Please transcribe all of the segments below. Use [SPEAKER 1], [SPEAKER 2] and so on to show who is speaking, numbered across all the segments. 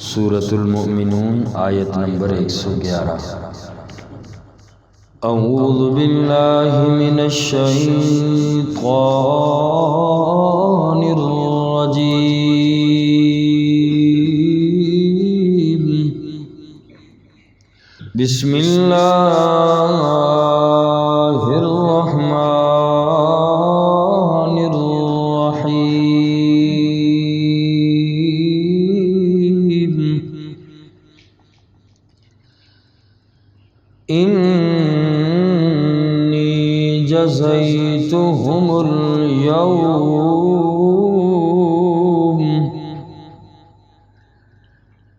[SPEAKER 1] سورۃ المؤمنون آیت نمبر 111۔ اعوذ باللہ من الشیطان الرجیم، بسم اللہ الرحمن الرحیم۔ انی جزیتہم اليوم،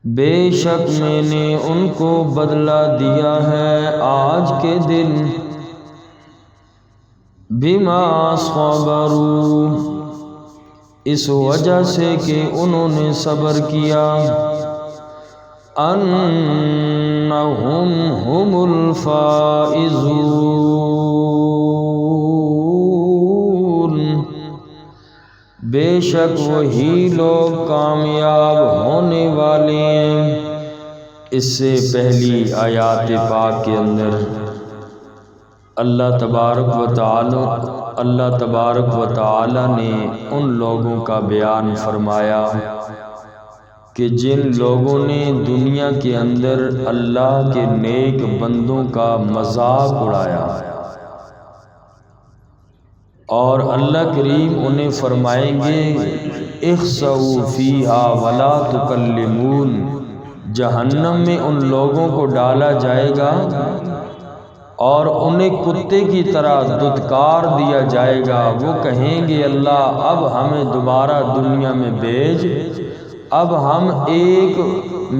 [SPEAKER 1] بے شک میں نے ان کو بدلہ دیا ہے آج کے دن، بما صبروا، اس وجہ سے کہ انہوں نے صبر کیا، انہم ہم الفائزون، بے شک وہی لوگ کامیاب ہونے والے ہیں۔ اس سے پہلی آیات پاک کے اندر اللہ تبارک و تعالی نے ان لوگوں کا بیان فرمایا کہ جن لوگوں نے دنیا کے اندر اللہ کے نیک بندوں کا مذاق اڑایا، اور اللہ کریم انہیں فرمائیں گے اخسؤوا فیہا ولا تکلمون، جہنم میں ان لوگوں کو ڈالا جائے گا اور انہیں کتے کی طرح دھتکار دیا جائے گا۔ وہ کہیں گے اللہ اب ہمیں دوبارہ دنیا میں بھیج، اب ہم ایک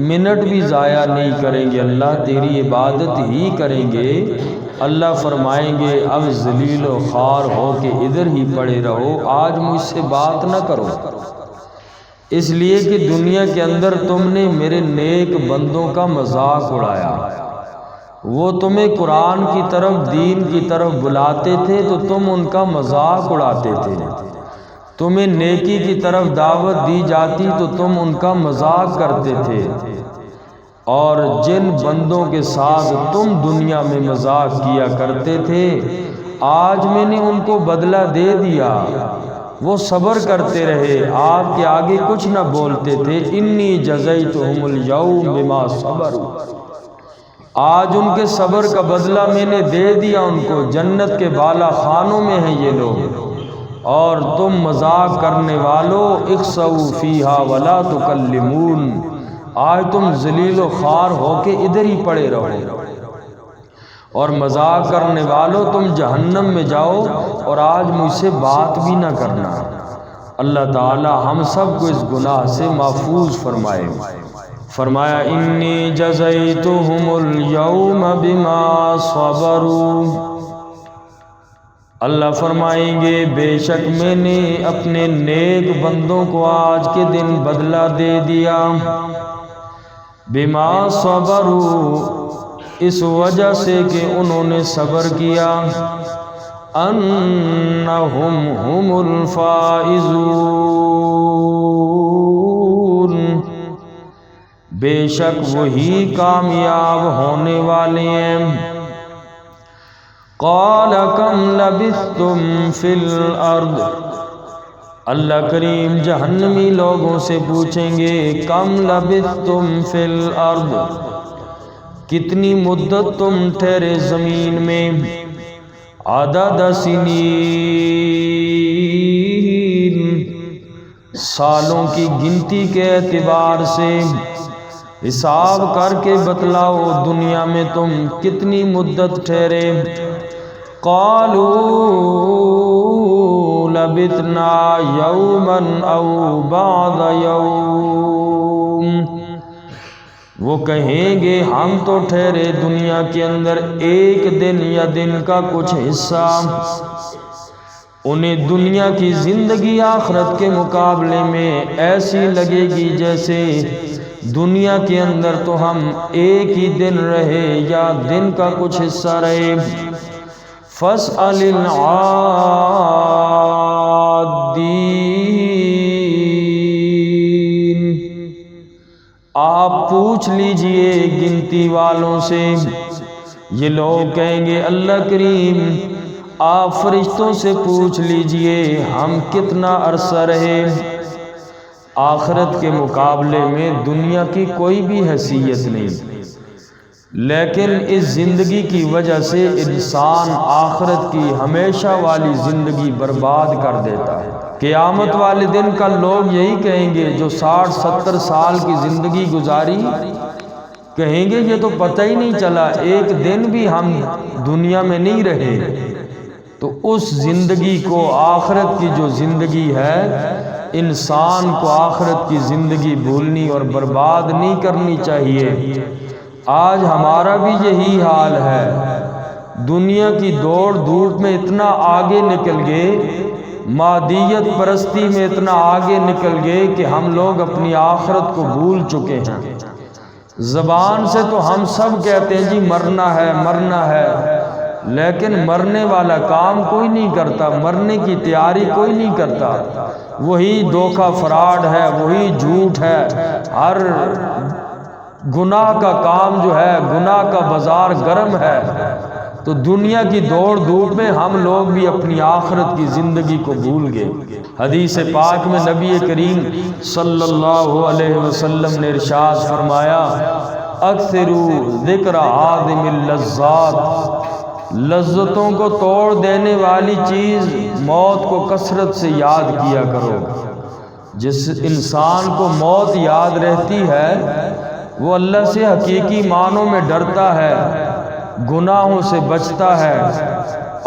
[SPEAKER 1] منٹ بھی ضائع نہیں کریں گے، اللہ تیری عبادت ہی کریں گے۔ اللہ فرمائیں گے اب ذلیل و خوار ہو کے ادھر ہی پڑے رہو، آج مجھ سے بات نہ کرو، اس لیے کہ دنیا کے اندر تم نے میرے نیک بندوں کا مذاق اڑایا۔ وہ تمہیں قرآن کی طرف، دین کی طرف بلاتے تھے تو تم ان کا مذاق اڑاتے تھے، تمہیں نیکی کی طرف دعوت دی جاتی تو تم ان کا مذاق کرتے تھے، اور جن بندوں کے ساتھ تم دنیا میں مذاق کیا کرتے تھے آج میں نے ان کو بدلہ دے دیا۔ وہ صبر کرتے رہے، آپ کے آگے کچھ نہ بولتے تھے۔ انی جزیتہم اليوم بما صبروا، آج ان کے صبر کا بدلہ میں نے دے دیا ان کو، جنت کے بالا خانوں میں ہیں یہ لوگ، اور تم مذاق کرنے والو اخسؤوا فیہا ولا تکلمون، آج تم ذلیل و خوار ہو کے ادھر ہی پڑے رہو، اور مذاق کرنے والو تم جہنم میں جاؤ اور آج مجھ سے بات بھی نہ کرنا۔ اللہ تعالی ہم سب کو اس گناہ سے محفوظ فرمائے۔ فرمایا انی جزیتہم اليوم بما صبروا، اللہ فرمائیں گے بے شک میں نے اپنے نیک بندوں کو آج کے دن بدلہ دے دیا، بما صبروا، اس وجہ سے کہ انہوں نے صبر کیا، انہم ہم الفائزون، بے شک وہی کامیاب ہونے والے ہیں۔ قال کم لبثتم فی الارض، اللہ کریم جہنمی لوگوں سے پوچھیں گے کم لبثتم فی الارض، کتنی مدت تم ٹھہرے زمین میں، عدد سنین، سالوں کی گنتی کے اعتبار سے حساب کر کے بتلاؤ دنیا میں تم کتنی مدت ٹھہرے۔ قالوا لبثنا یوما او بعض یوم، وہ کہیں گے ہم تو ٹھہرے دنیا کے اندر ایک دن یا دن کا کچھ حصہ۔ انہیں دنیا کی زندگی آخرت کے مقابلے میں ایسی لگے گی جیسے دنیا کے اندر تو ہم ایک ہی دن رہے یا دن کا کچھ حصہ رہے۔ فاسأل العادین، آپ پوچھ لیجئے گنتی والوں سے، یہ لوگ کہیں گے اللہ کریم آپ فرشتوں سے پوچھ لیجئے ہم کتنا عرصہ رہے۔ آخرت کے مقابلے میں دنیا کی کوئی بھی حیثیت نہیں، لیکن اس زندگی کی وجہ سے انسان آخرت کی ہمیشہ والی زندگی برباد کر دیتا ہے۔ قیامت والے دن کا لوگ یہی کہیں گے جو 60-70 سال کی زندگی گزاری، کہیں گے یہ تو پتہ ہی نہیں چلا، ایک دن بھی ہم دنیا میں نہیں رہے۔ تو اس زندگی کو، آخرت کی جو زندگی ہے، انسان کو آخرت کی زندگی بھولنی اور برباد نہیں کرنی چاہیے۔ آج ہمارا بھی یہی حال ہے، دنیا کی دوڑ دھوپ میں اتنا آگے نکل گئے، مادیت پرستی میں اتنا آگے نکل گئے کہ ہم لوگ اپنی آخرت کو بھول چکے ہیں۔ زبان سے تو ہم سب کہتے ہیں جی مرنا ہے مرنا ہے، لیکن مرنے والا کام کوئی نہیں کرتا، مرنے کی تیاری کوئی نہیں کرتا۔ وہی دھوکہ فراڈ ہے، وہی جھوٹ ہے، ہر گناہ کا کام جو ہے، گناہ کا بازار گرم ہے۔ تو دنیا کی دوڑ دھوپ میں ہم لوگ بھی اپنی آخرت کی زندگی کو بھول گئے۔ حدیث پاک میں نبی کریم صلی اللہ علیہ وسلم نے ارشاد فرمایا، اکثروا ذکر عادم اللذات، لذتوں کو توڑ دینے والی چیز موت کو کثرت سے یاد کیا کرو۔ جس انسان کو موت یاد رہتی ہے وہ اللہ سے حقیقی معنوں میں ڈرتا ہے، گناہوں سے بچتا ہے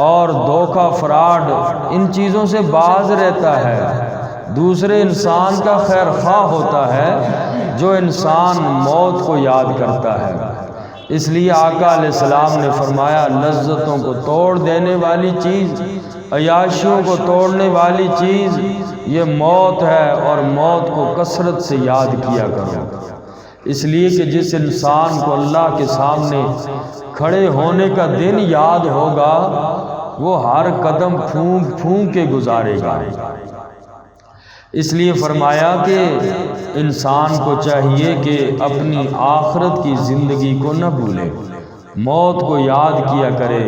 [SPEAKER 1] اور دھوکہ فراڈ ان چیزوں سے باز رہتا ہے۔ دوسرے انسان کا خیر خواہ ہوتا ہے جو انسان موت کو یاد کرتا ہے۔ اس لیے آقا علیہ السلام نے فرمایا، لذتوں کو توڑ دینے والی چیز، عیاشیوں کو توڑنے والی چیز یہ موت ہے، اور موت کو کثرت سے یاد کیا کرو۔ اس لیے کہ جس انسان کو اللہ کے سامنے کھڑے ہونے کا دن یاد ہوگا وہ ہر قدم پھونک پھونک کے گزارے گا۔ اس لیے فرمایا کہ انسان کو چاہیے کہ اپنی آخرت کی زندگی کو نہ بھولے، موت کو یاد کیا کرے۔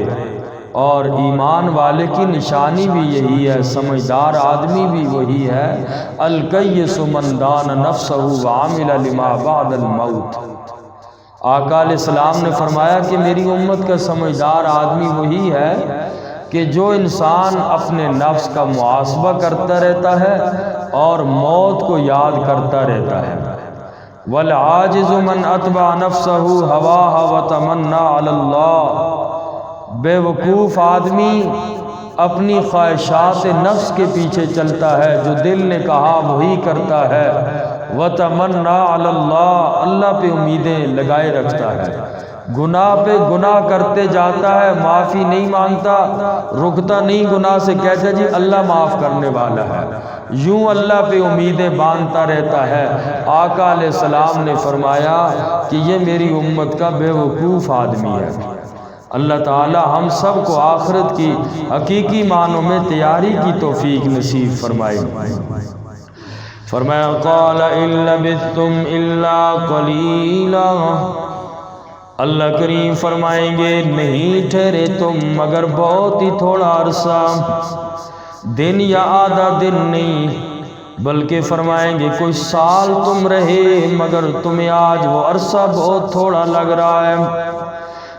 [SPEAKER 1] اور ایمان والے کی نشانی بھی یہی ہے، سمجھدار آدمی بھی وہی ہے، الکیس من دان نفسہ وعمل لما بعد الموت۔ آقا علیہ السلام نے فرمایا کہ میری امت کا سمجھدار آدمی وہی ہے کہ جو انسان اپنے نفس کا محاسبہ کرتا رہتا ہے اور موت کو یاد کرتا رہتا ہے۔ والعاجز من اتبع نفسہ ہواہ وتمنى علی اللہ، بے وقوف آدمی اپنی خواہشات نفس کے پیچھے چلتا ہے، جو دل نے کہا وہی کرتا ہے۔ وتمنى علی اللہ، اللہ پہ امیدیں لگائے رکھتا ہے، گناہ پہ گناہ کرتے جاتا ہے، معافی نہیں مانگتا، رکتا نہیں گناہ سے، کہتا جی اللہ معاف کرنے والا ہے، یوں اللہ پہ امیدیں باندھتا رہتا ہے۔ آقا علیہ السلام نے فرمایا کہ یہ میری امت کا بے وقوف آدمی ہے۔ اللہ تعالی ہم سب کو آخرت کی حقیقی معنوں میں تیاری کی توفیق نصیب فرمائے۔ فرمایا قال ان لبثتم الا قلیلا، اللہ کریم فرمائیں گے نہیں ٹھہرے تم مگر بہت ہی تھوڑا عرصہ، دن یا آدھا دن نہیں، بلکہ فرمائیں گے کوئی سال تم رہے مگر تمہیں آج وہ عرصہ بہت تھوڑا لگ رہا ہے۔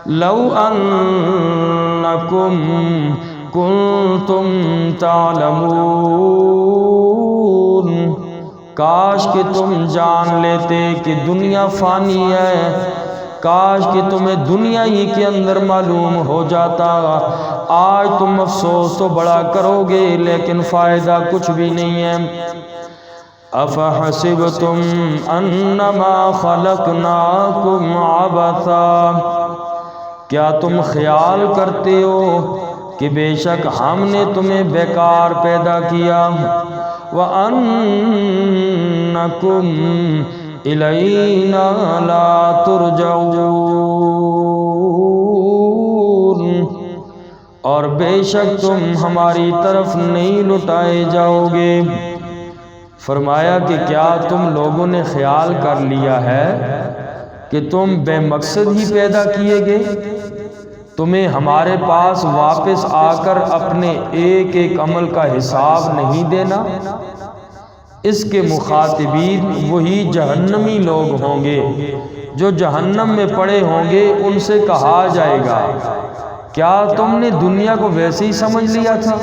[SPEAKER 1] لو انکم کنتم تعلمون، کاش کہ تم جان لیتے کہ دنیا فانی ہے، کاش کہ تمہیں دنیا ہی کے اندر معلوم ہو جاتا۔ آج تم افسوس تو بڑا کرو گے لیکن فائدہ کچھ بھی نہیں ہے۔ افحسبتم انما خلقناکم عبثا، کیا تم خیال کرتے ہو کہ بے شک ہم نے تمہیں بیکار پیدا کیا؟ وَأَنَّكُمْ إِلَيْنَا لَا تُرْجَعُونَ، اور بے شک تم ہماری طرف نہیں لٹائے جاؤ گے۔ فرمایا کہ کیا تم لوگوں نے خیال کر لیا ہے کہ تم بے مقصد ہی پیدا کیے گئے؟ تمہیں ہمارے پاس واپس آ کر اپنے ایک ایک عمل کا حساب نہیں دینا؟ اس کے مخاطبین وہی جہنمی لوگ ہوں گے جو جہنم میں پڑے ہوں گے۔ ان سے کہا جائے گا کیا تم نے دنیا کو ویسے ہی سمجھ لیا تھا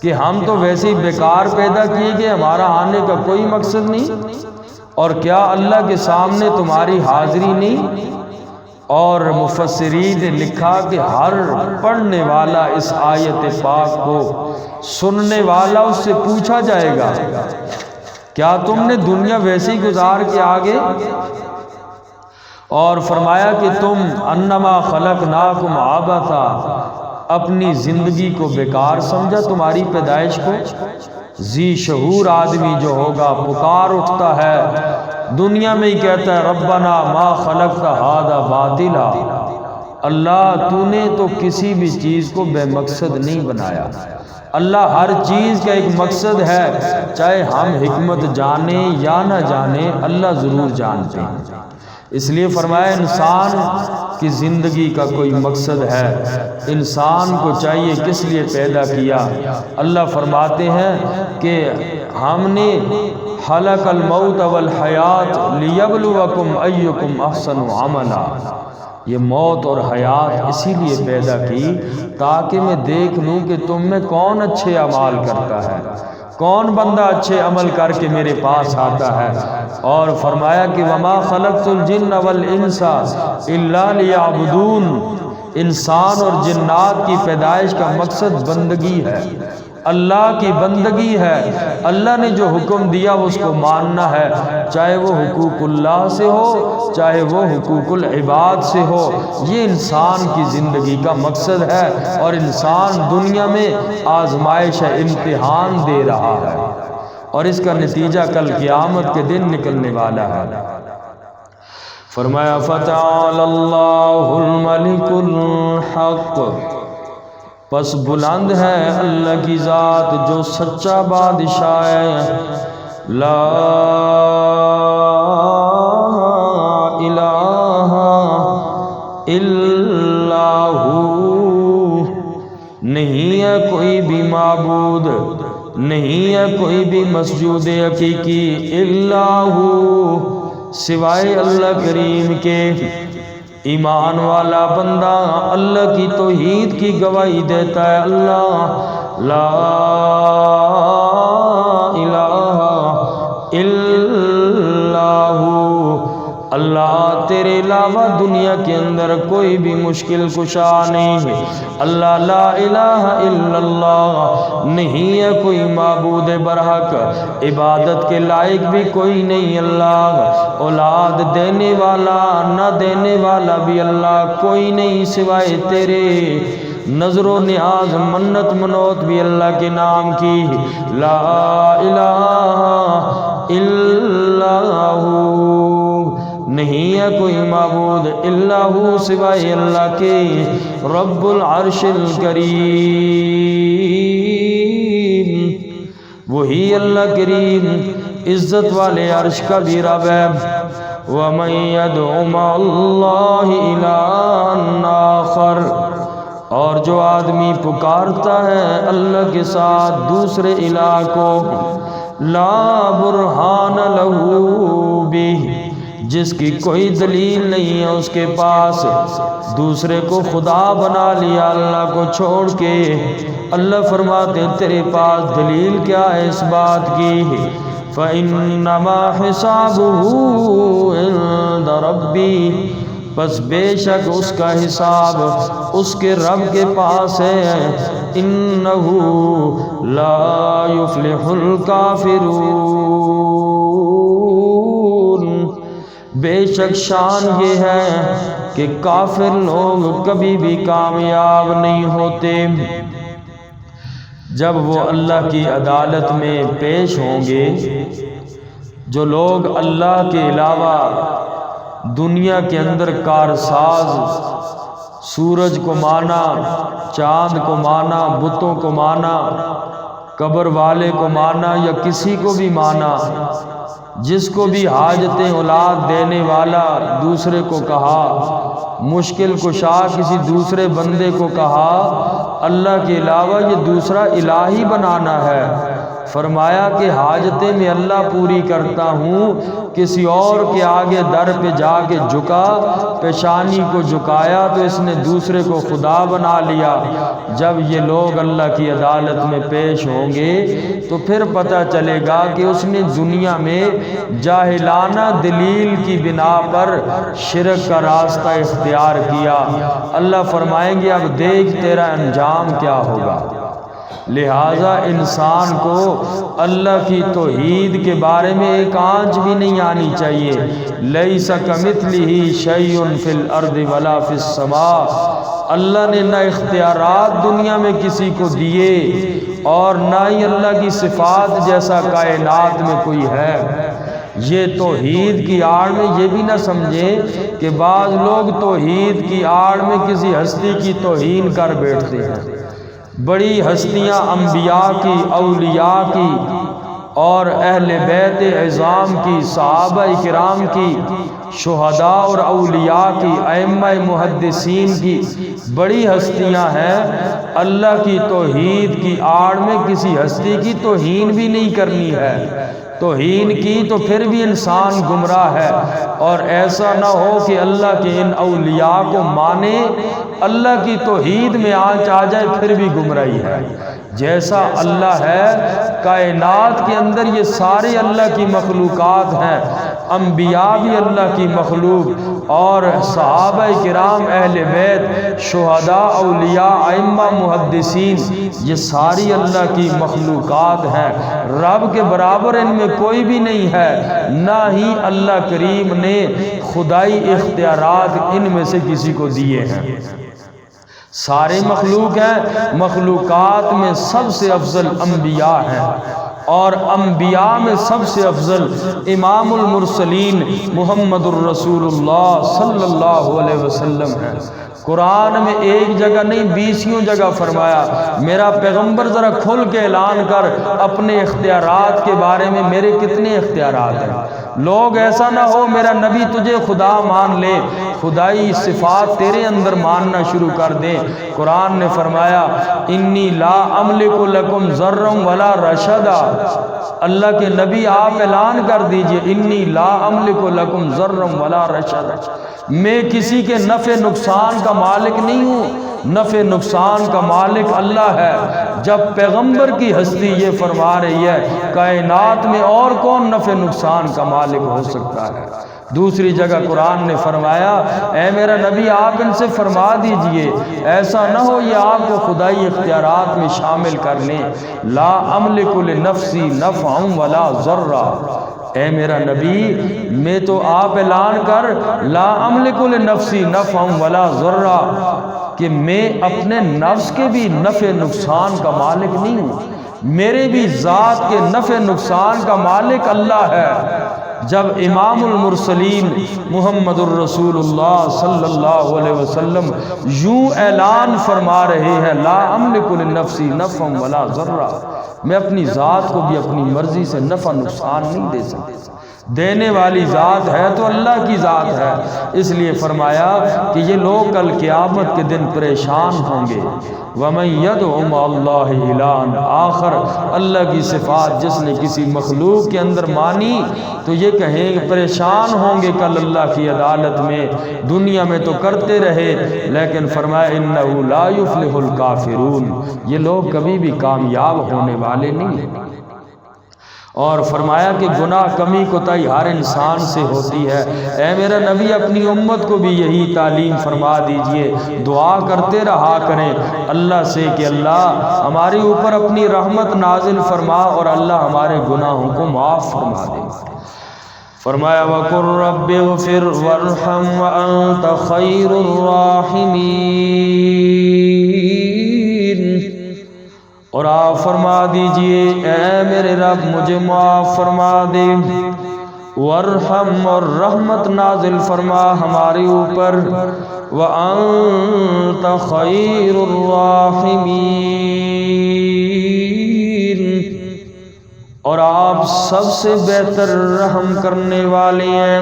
[SPEAKER 1] کہ ہم تو ویسے ہی بیکار پیدا کیے گئے، ہمارا آنے کا کوئی مقصد نہیں؟ اور کیا اللہ کے سامنے تمہاری حاضری نہیں؟ اور مفسرین نے لکھا کہ ہر پڑھنے والا اس آیت پاک کو سننے والا اس سے پوچھا جائے گا کیا تم نے دنیا ویسے ہی گزار کے آگے؟ اور فرمایا کہ تم انما خلقناکم عبثا، اپنی زندگی کو بیکار سمجھا، تمہاری پیدائش کو؟ ذی شعور آدمی جو ہوگا پکار اٹھتا ہے دنیا میں ہی کہتا ہے ربنا ما خلقت ھذا باطلا، اللہ تو نے تو کسی بھی چیز کو بے مقصد نہیں بنایا۔ اللہ ہر چیز کا ایک مقصد ہے، چاہے ہم حکمت جانیں یا نہ جانیں، اللہ ضرور جانتے ہیں۔ اس لیے فرمایا انسان کی زندگی کا کوئی مقصد ہے، انسان کو چاہیے کس لیے پیدا کیا۔ اللہ فرماتے ہیں کہ ہم نے خلق الموت والحیات لیبلوکم ایکم احسن عملا، یہ موت اور حیات اسی لیے پیدا کی تاکہ میں دیکھ لوں کہ تم میں کون اچھے اعمال کرتا ہے، کون بندہ اچھے عمل کر کے میرے پاس آتا ہے۔ اور فرمایا کہ وما خلقت الجن والانس الا لیعبدون، انسان اور جنات کی پیدائش کا مقصد بندگی ہے، اللہ کی بندگی ہے۔ اللہ نے جو حکم دیا اس کو ماننا ہے، چاہے وہ حقوق اللہ سے ہو چاہے وہ حقوق العباد سے ہو، یہ انسان کی زندگی کا مقصد ہے۔ اور انسان دنیا میں آزمائش ہے، امتحان دے رہا ہے، اور اس کا نتیجہ کل قیامت کے دن نکلنے والا ہے۔ فرمایا فتعالی اللہ الملک الحق، پس بلند ہے اللہ کی ذات جو سچا بادشاہ ہے، لا الہ الا ہو، نہیں ہے کوئی بھی معبود، نہیں ہے کوئی بھی مسجود حقیقی، الا ہو، سوائے اللہ کریم کے۔ ایمان والا بندہ اللہ کی توحید کی گواہی دیتا ہے، اللہ لا الہ الا ہو، اللہ تیرے علاوہ دنیا کے اندر کوئی بھی مشکل کشا نہیں ہے، اللہ لا الہ الا اللہ، نہیں ہے کوئی معبود برحق، عبادت کے لائق بھی کوئی نہیں اللہ، اولاد دینے والا نہ دینے والا بھی اللہ کوئی نہیں سوائے تیرے، نظر و نیاز منت منوت بھی اللہ کے نام کی، لا الہ الا ہو، نہیں ہے کوئی معبود الا ہو سوائے اللہ کے، رب العرش الکریم، وہی اللہ کریم عزت والے عرش کا بھی رب ہے۔ وَمَن يَدْعُ مَعَ اللَّهِ إِلَٰهًا آخَرَ، اور جو آدمی پکارتا ہے اللہ کے ساتھ دوسرے الہ کو، لا برہان لہ بہ، جس کی کوئی دلیل نہیں ہے اس کے پاس، دوسرے کو خدا بنا لیا اللہ کو چھوڑ کے۔ اللہ فرماتے تیرے پاس دلیل کیا ہے اس بات کی؟ فَإِنَّمَا حِسَابُهُ عِندَ رَبِّي، بس بے شک اس کا حساب اس کے رب کے پاس ہے، إِنَّهُ لَا يُفْلِحُ الْكَافِرُونَ، بے شک شان یہ ہے کہ کافر لوگ کبھی بھی کامیاب نہیں ہوتے۔ جب وہ اللہ کی عدالت میں پیش ہوں گے، جو لوگ اللہ کے علاوہ دنیا کے اندر کارساز، سورج کو مانا، چاند کو مانا، بتوں کو مانا، قبر والے کو مانا یا کسی کو بھی مانا، جس کو بھی حاجتیں اولاد دینے والا دوسرے کو کہا، مشکل کشا کسی دوسرے بندے کو کہا، اللہ کے علاوہ یہ دوسرا الہی بنانا ہے۔ فرمایا کہ حاجتیں میں اللہ پوری کرتا ہوں، کسی اور کے آگے در پہ جا کے جھکا، پیشانی کو جھکایا تو اس نے دوسرے کو خدا بنا لیا۔ جب یہ لوگ اللہ کی عدالت میں پیش ہوں گے تو پھر پتہ چلے گا کہ اس نے دنیا میں جاہلانہ دلیل کی بنا پر شرک کا راستہ اختیار کیا۔ اللہ فرمائیں گے اب دیکھ تیرا انجام کیا ہوگا۔ لہٰذا انسان کو اللہ کی توحید کے بارے میں ایک آنچ بھی نہیں آنی چاہیے۔ لیس کمثلہ شیء فی الارض ولا فی السماء۔ اللہ نے نہ اختیارات دنیا میں کسی کو دیے اور نہ ہی اللہ کی صفات جیسا کائنات میں کوئی ہے۔ یہ توحید کی آڑ میں یہ بھی نہ سمجھیں کہ بعض لوگ توحید کی آڑ میں کسی ہستی کی توہین کر بیٹھتے ہیں۔ بڑی ہستیاں انبیاء کی، اولیاء کی اور اہل بیت عظام کی، صحابہ کرام کی، شہداء اور اولیاء کی، ائمہ محدثین کی بڑی ہستیاں ہیں۔ اللہ کی توحید کی آڑ میں کسی ہستی کی توہین بھی نہیں کرنی ہے۔ توہین کی تو پھر بھی انسان گمراہ ہے، اور ایسا نہ ہو کہ اللہ کے ان اولیاء کو مانے، اللہ کی توحید میں آنچ آ جائے پھر بھی گمراہی ہے۔ جیسا اللہ ہے کائنات کے اندر یہ سارے اللہ کی مخلوقات ہیں، انبیاء بھی اللہ کی مخلوق اور صحابہ کرام، اہل بیت، شہداء، اولیاء، ائمہ محدثین، یہ ساری اللہ کی مخلوقات ہیں۔ رب کے برابر ان میں کوئی بھی نہیں ہے، نہ ہی اللہ کریم نے خدائی اختیارات ان میں سے کسی کو دیے ہیں۔ سارے مخلوق ہیں، مخلوقات میں سب سے افضل انبیاء ہیں، اور انبیاء میں سب سے افضل امام المرسلین محمد الرسول اللہ صلی اللہ علیہ وسلم ہیں۔ قرآن میں ایک جگہ نہیں 20 جگہ فرمایا میرا پیغمبر ذرا کھل کے اعلان کر اپنے اختیارات کے بارے میں، میرے کتنے اختیارات ہیں۔ لوگ ایسا نہ ہو میرا نبی تجھے خدا مان لے، خدائی صفات تیرے اندر ماننا شروع کر دیں۔ قرآن نے فرمایا انی لا املک لکم ضرا ولا رشدا۔ اللہ کے نبی آپ اعلان کر دیجئے انی لا املک لکم ضرا ولا رشدا، میں کسی کے نفع نقصان کا مالک نہیں ہوں، نفع نقصان کا مالک اللہ ہے۔ جب پیغمبر کی ہستی یہ فرما رہی ہے، کائنات میں اور کون نفع نقصان کا مالک ہو سکتا ہے؟ دوسری جگہ قرآن نے فرمایا اے میرا نبی آپ ان سے فرما دیجئے ایسا نہ ہو یہ آپ کو خدائی اختیارات میں شامل کر لیں۔ لا املک لنفسی نفعا ولا ضرا، اے میرا نبی میں تو آپ اعلان کر لا املک لنفسی نفعا ولا ضرا، کہ میں اپنے نفس کے بھی نفع نقصان کا مالک نہیں ہوں، میرے بھی ذات کے نفع نقصان کا مالک اللہ ہے۔ جب امام المرسلین محمد الرسول اللہ صلی اللہ علیہ وسلم یوں اعلان فرما رہے ہیں لا املک لنفسی نفعا ولا ضرا، میں اپنی ذات کو بھی اپنی مرضی سے نفع نقصان نہیں دے سکتا، دینے والی ذات ہے تو اللہ کی ذات ہے۔ اس لیے فرمایا کہ یہ لوگ کل قیامت کے دن پریشان ہوں گے۔ وَمَن يَدْعُ مَعَ اللَّهِ إِلَٰهًا آخر، اللہ کی صفات جس نے کسی مخلوق کے اندر مانی تو یہ کہیں گے پریشان ہوں گے کل اللہ کی عدالت میں۔ دنیا میں تو کرتے رہے، لیکن فرمایا إِنَّهُ لَا يُفْلِحُ الْكَافِرُونَ، یہ لوگ کبھی بھی کامیاب ہونے والے نہیں ہیں۔ اور فرمایا کہ گناہ کمی کوتاہی ہر انسان سے ہوتی ہے۔ اے میرا نبی اپنی امت کو بھی یہی تعلیم فرما دیجئے، دعا کرتے رہا کریں اللہ سے کہ اللہ ہمارے اوپر اپنی رحمت نازل فرما اور اللہ ہمارے گناہوں کو معاف فرما دے۔ فرمایا وَقُلْ رَبِّ اغْفِرْ وَارْحَمْ وَأَنْتَ خَيْرُ الرَّاحِمِينَ، اور آپ فرما دیجئے اے میرے رب مجھے معاف فرما دے، وارحم اور رحمت نازل فرما ہمارے اوپر، وَأَنْتَ خَيْرُ الرَّاحِمِينَ، اور آپ سب سے بہتر رحم کرنے والے ہیں۔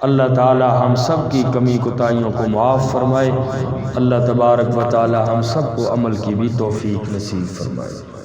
[SPEAKER 1] اللہ تعالی ہم سب کی کمی کوتاہیوں کو معاف فرمائے۔ اللہ تبارک و تعالی ہم سب کو عمل کی بھی توفیق نصیب فرمائے۔